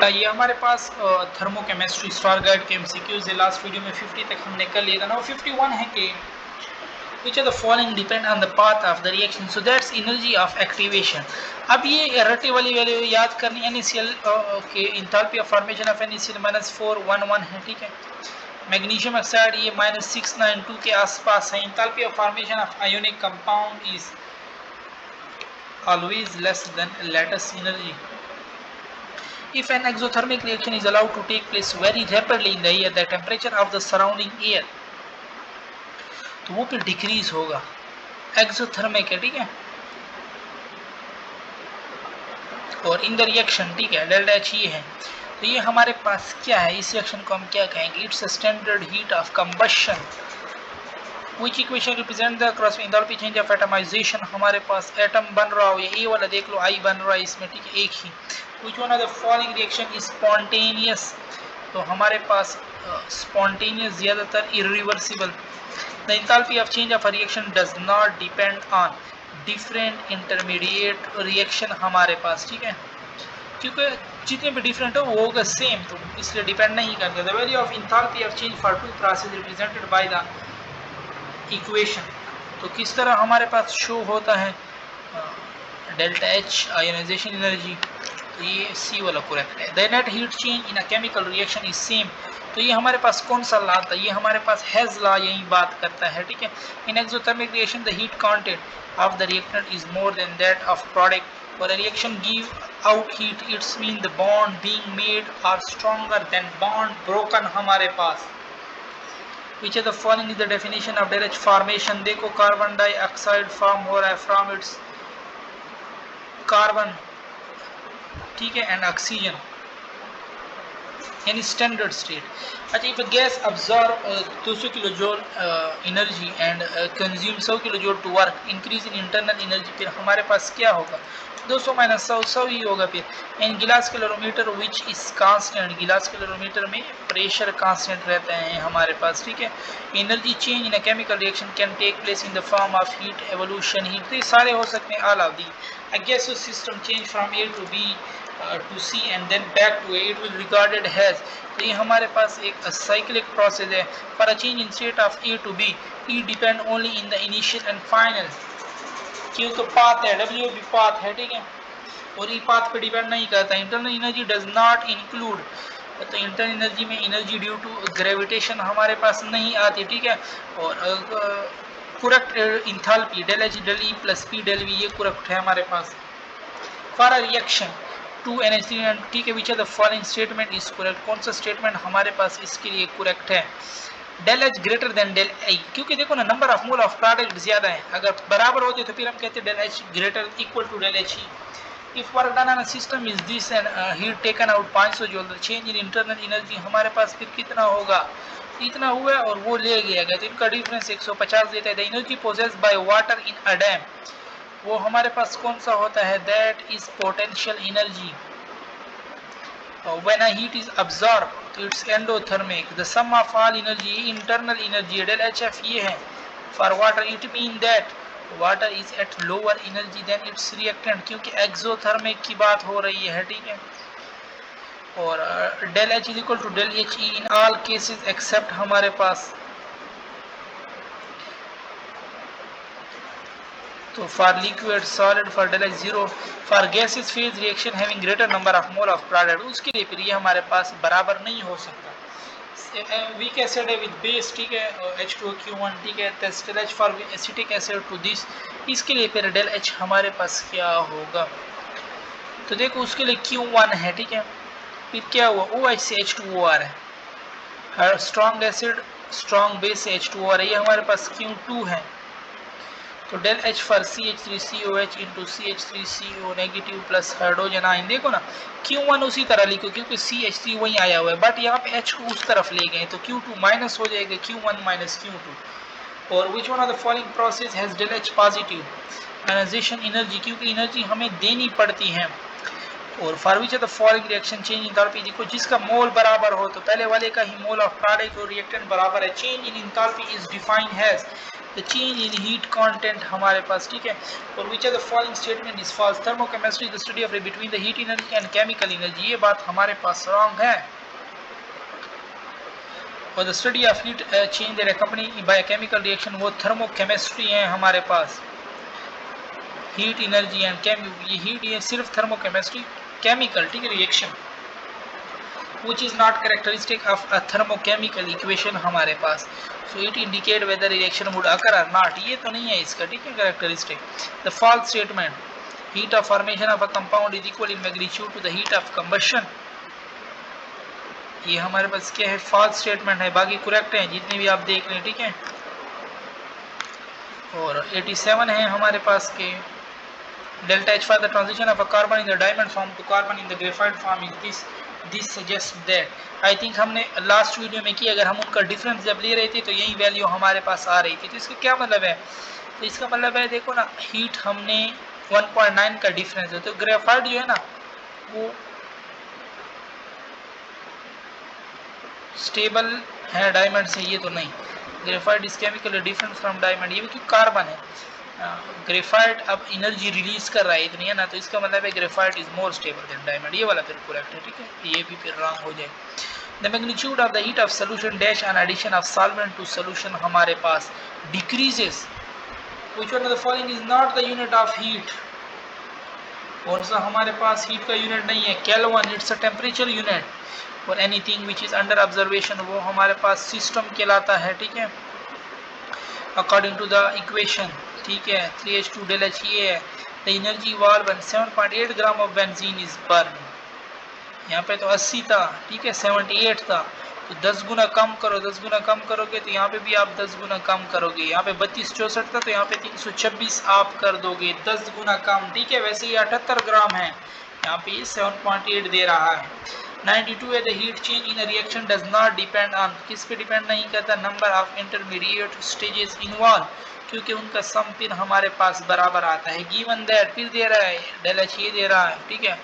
ये हमारे पास thermochemistry star guide के एमसीक्यूज है। लास्ट वीडियो में 50 तक हमने कर लिया था। नाउ 51 है कि which of the following depend on the path of the reaction, so that's energy of activation। अब ये रटे वाली वैल्यू याद करनी, NaCl के enthalpy of formation of NaCl -411 है, ठीक है। मैग्नीशियम ऑक्साइड ये -692 के आसपास है। Enthalpy of formation of ionic compound is always less than lattice energy। If an exothermic reaction is allowed to take place very rapidly in the air, the temperature of the surrounding air तो वो फिर decrease होगा, exothermic है, ठीक है। और in the reaction, ठीक है, डेल्टा एच ये है। तो ये हमारे पास क्या है, इस रिएक्शन को हम क्या कहेंगे, it's standard heat of combustion. Which equation represent the cross enthalpy change of atomization. हमारे पास एटम बन रहा हो, ये वाला देख लो, आई बन रहा है इसमें, ठीक है, एक ही। Which one of the following reaction is spontaneous. तो हमारे पास स्पॉन्टेनियस ज्यादातर irreversible. The enthalpy of change of a reaction does not depend on different intermediate reaction हमारे पास, ठीक है, क्योंकि जितने भी डिफरेंट हो वो होगा सेम, तो इसलिए डिपेंड नहीं करता। The value of enthalpy of change for two processes represented by the equation। तो किस तरह हमारे पास शो होता है डेल्टा एच आयोनाइजेशन एनर्जी, तो ये सी वाला करेक्ट है। The net heat change in a chemical reaction is same. तो ये हमारे पास कौन सा लॉ था, ये हमारे पास हेज लॉ यही बात करता है, ठीक है। In exothermic reaction the heat content of the reactant is more than that of product. और reaction give out heat, it's mean the bond being made are stronger than bond broken हमारे पास। Which of the following is the definition of direct formation। देखो carbon dioxide form हो रहा है from its carbon, ठीक है, and oxygen in standard state। अच्छा, if a gas absorb 200 kilo joule energy and consume 100 kilo joule to work, increase in internal energy, फिर हमारे पास क्या होगा, 200 माइनस 100 ही होगा। फिर in glass calorimeter which is constant, glass calorimeter में pressure constant रहता है हमारे पास, ठीक है। Energy change in a chemical reaction can take place in the form of heat evolution heat. तो ये सारे हो सकते हैं all of the. A gaseous system change from A to B to C and then back to A, it will regarded as। तो ये हमारे पास एक साइक्लिक प्रोसेस है। For a change in state of A to B, E depend only in the initial and final। Q तो path है, W भी path है, ठीक है, और E पाथ पे डिपेंड नहीं करता। Internal energy does not include, तो इंटरनल एनर्जी में एनर्जी ड्यू टू ग्रेविटेशन हमारे पास नहीं आती, ठीक है। और correct enthalpy del H del E plus P del V, ये करेक्ट है हमारे पास। For a reaction to NH3, ठीक है, which of the following statement is correct, कौन सा स्टेटमेंट हमारे पास इसके लिए करेक्ट है। Del H greater than del I, क्योंकि देखो ना number of mole of product ज्यादा है, अगर बराबर होते तो फिर हम कहते del H greater equal to del H ही। If work done on a system is this and heat taken out 500 joule, the change in internal energy हमारे पास फिर कितना होगा, इतना हुआ और वो ले गया गया, तो इनका डिफरेंस 150 देता है। The energy possessed by water in a dam, वो हमारे पास कौन सा होता है, that is potential energy. When a heat is absorbed, it's endothermic। The sum of all energy, internal energy, del HF ये है। For water, it mean that water is at lower energy than its reactant, क्योंकि exothermic की बात हो रही है, ठीक है। और del H is equal to del HE in all cases except हमारे पास, तो for liquid solid for del H 0, for gaseous phase reaction having greater number of mole of product, उसके लिए फिर ये हमारे पास बराबर नहीं हो सकता। वीक एसिड है विद बेस, ठीक है, H2O(Q1), ठीक है, del H for acetic acid to this, इसके लिए फिर del H हमारे पास क्या होगा, तो देखो उसके लिए Q1 है, ठीक है, फिर क्या हुआ, OH से H2OR है, स्ट्रॉन्ग एसिड स्ट्रॉन्ग बेस से H2OR है, ये हमारे पास Q2 है। तो del H for CH3COH into CH3CO negative plus hydrogen ion, देखो ना Q1 उसी तरह लिखो क्योंकि CH3 वहीं आया हुआ है, बट यहाँ पे H को उस तरफ ले गए तो Q2 माइनस हो जाएगा, Q1 माइनस Q2। और which one of the following process has del H positive ionization energy, क्योंकि एनर्जी हमें देनी पड़ती है। और for which of the following reaction change enthalpy, देखो जिसका मोल बराबर हो, तो पहले वाले का ही मोल ऑफ प्रोडक्ट और रिएक्टेंट बराबर है। Change in enthalpy is defined has the change in heat content हमारे पास, ठीक है। और which are the following statement is false, thermochemistry the study of between the heat energy and chemical energy, ये बात हमारे पास रॉन्ग है। और the study of heat change that accompany by chemical reaction, वो थर्मोकेमिस्ट्री है हमारे पास। हीट एनर्जी एंड ये हीट, ये सिर्फ थर्मोकेमिस्ट्री, केमिकल, ठीक है, reaction which is not characteristic of a thermochemical equation हमारे पास। so it indicate whether reaction would occur or not, ये तो नहीं है इसका, ठीक है, characteristic। the false statement, heat of formation of a compound is equal in magnitude to the heat of combustion, ये हमारे पास क्या है, false statement है। बाकी correct है जितने भी आप देख लें, ठीक है। और 87 है हमारे पास के delta H for the transition of a carbon in the diamond form to carbon in the graphite form is this suggests that, I think हमने लास्ट वीडियो में की, अगर हम उनका डिफरेंस जब ले रहे थे तो यही वैल्यू हमारे पास आ रही थी। तो इसका क्या मतलब है, तो इसका मतलब है देखो ना, हीट हमने 1.9 का डिफरेंस है, तो ग्रेफाइट जो है ना वो स्टेबल है डायमंड से, ये तो नहीं। Graphite is chemically different from diamond, ये भी क्योंकि कार्बन है। ग्रेफाइट अब एनर्जी रिलीज कर रहा है इतनी, है ना, तो इसका मतलब है graphite is more stable then diamond, ये वाला फिर करेक्ट है, ठीक है। ये भी फिर रॉन्ग हो जाए। The magnitude of the heat of solution dash on addition of solvent to solution हमारे पास decreases, which one of the following is not the unit of heat, और सा हमारे पास हीट का यूनिट नहीं है kelvin, it's a temperature unit. और anything which is under observation वो हमारे पास सिस्टम कहलाता है, ठीक है, अकॉर्डिंग टू द इक्वेशन, ठीक है। 3H2 del H ये है। The energy evolve 7.8 gram of benzene is burn, यहाँ पे तो 80 था, ठीक है, 78 था, तो 10 गुना कम करो, 10 गुना कम करोगे तो यहाँ पे भी आप 10 गुना कम करोगे, यहाँ पे 3264 था तो यहाँ पे 326 आप कर दोगे, 10 गुना कम, ठीक है। वैसे ये 78 ग्राम है, यहाँ पे 7.8 दे रहा है। 92 है, the heat change in reaction does not depend on, किस पे डिपेंड नहीं करता, number of intermediate stages involve, क्योंकि उनका सम फिर हमारे पास बराबर आता है। गिवन दैट, फिर दे रहा है, डेल एच ये दे रहा है, ठीक है।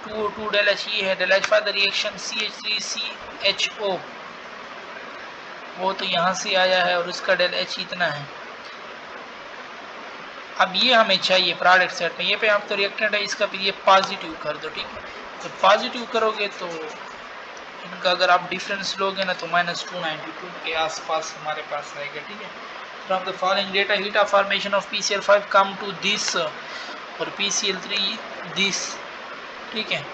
2O2 डेल एच ये है, del H for the reaction CH3CHO, वो तो यहाँ से आया है और उसका डेल एच इतना है। अब ये हमें चाहिए प्रोडक्ट सेट में, ये पे आप तो रिएक्टेंट है इसका, फिर ये पॉजिटिव कर दो, ठीक है। तो पॉजिटिव करोगे तो इनका अगर आप डिफरेंस लोगे ना तो -292 के आसपास हमारे पास आएगा, ठीक है। From the following data heat of formation of PCl5 come to this और PCl3 दिस, ठीक है।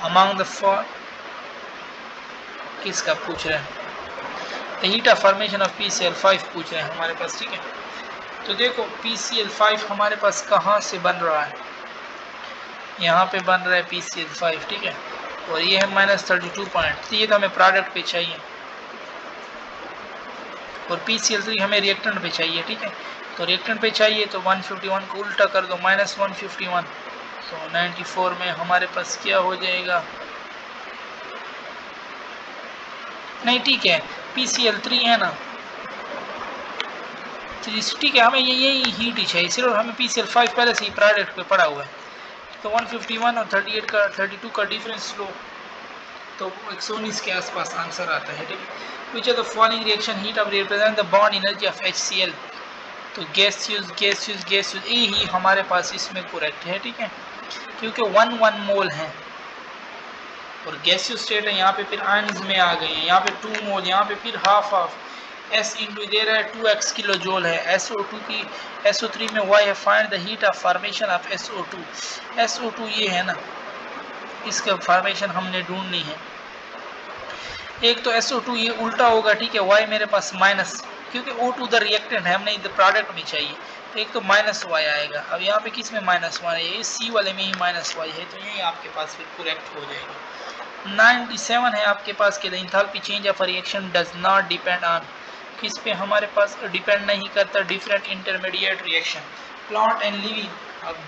अमंग द फॉर किसका पूछ रहे हैं, the heat of formation of PCl5 पूछ रहे हैं हमारे पास, ठीक है। तो देखो PCl5 हमारे पास कहाँ से बन रहा है, यहाँ पे बन रहा है PCl5, ठीक है। और ये है -32 पॉइंट, तो ये तो हमें प्रोडक्ट पे चाहिए, और PCl3 हमें रिएक्टेंट पे चाहिए, ठीक है। तो रिएक्टेंट पे चाहिए तो 151 को उल्टा कर दो, -151, तो 94 में हमारे पास क्या हो जाएगा, नहीं ठीक है, PCl3 है ना, ठीक है, हमें यही हीट ही चाहिए, सिर्फ हमें PCl5 पहले से ही प्रोडक्ट पे पड़ा हुआ है। तो 151 और 38 का 32 का डिफरेंस लो तो 119 के आसपास आंसर आता है, ठीक है। Which are the following reaction heat of represent the bond energy of HCl, तो गैसियस ए ही हमारे पास इसमें करेक्ट है, ठीक है, क्योंकि 1 मोल है और गैसियस स्टेट है, यहाँ पे फिर आयंस में आ गए हैं, यहाँ पे 2 मोल, यहाँ पे फिर हाफ ऑफ S इंटू दे रहा है 2x किलो जोल है। SO2 की SO3 में y है, find the heat of formation of SO2, SO2 ये है ना, इसका फॉर्मेशन हमने ढूंढनी है। एक तो SO2 ये उल्टा होगा, ठीक है, y मेरे पास माइनस, क्योंकि O2 द रिएक्टेंट है, हमने इधर प्रोडक्ट में चाहिए, तो एक तो -y आएगा। अब यहाँ पे किस में -1 है, ये C वाले में ही -y है, तो यही आपके पास फिर करेक्ट हो जाएगा। 97 है आपके पास के the enthalpy change of reaction does not depend on, किस पे हमारे पास डिपेंड नहीं करता, different intermediate reaction. Plant and living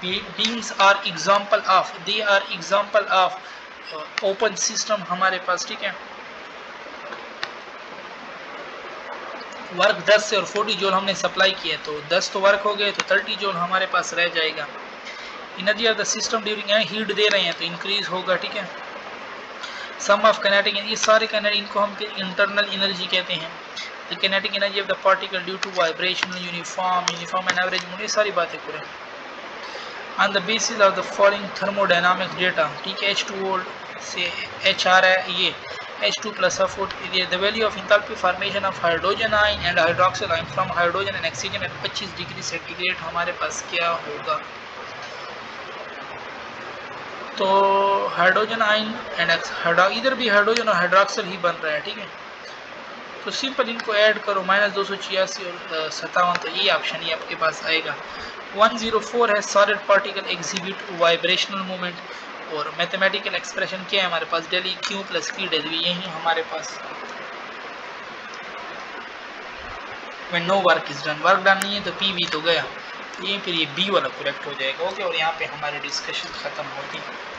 beings are example of, they are example of open system हमारे पास, ठीक है। वर्क 10 से और 40 जूल हमने सप्लाई किया, तो 10 तो वर्क हो गए, तो 30 जूल हमारे पास रह जाएगा। Energy of the system during heat दे रहे हैं तो इंक्रीज होगा, ठीक है। सम ऑफ काइनेटिक, ये सारे काइनेटिक, इनको हम इंटरनल एनर्जी कहते हैं। The kinetic energy of the particle due to vibration, uniform and average moment, ये सारी बातें करें। On the basis of the following thermodynamics data, ठीक है, H2O से H आ रहा है, ये H2 plus F4, the value of enthalpy formation of hydrogen ion and hydroxyl ion from hydrogen and oxygen at 25 degree centigrade हमारे पास क्या होगा। तो हाइड्रोजन आयन एंड इधर भी हाइड्रोजन और हाइड्रोक्सिल ही बन रहा है, ठीक है। तो सिंपल इनको ऐड करो, -286 और 57, तो ये ऑप्शन ही आपके पास आएगा। 104 है solid particle exhibit vibrational movement, और मैथमेटिकल एक्सप्रेशन क्या है हमारे पास, del Q plus P del V, यही हमारे पास। when no work is done, work done नहीं है तो PV तो गया, ये फिर ये B वाला करेक्ट हो जाएगा। ओके, और यहाँ पे हमारी डिस्कशन ख़त्म होती है।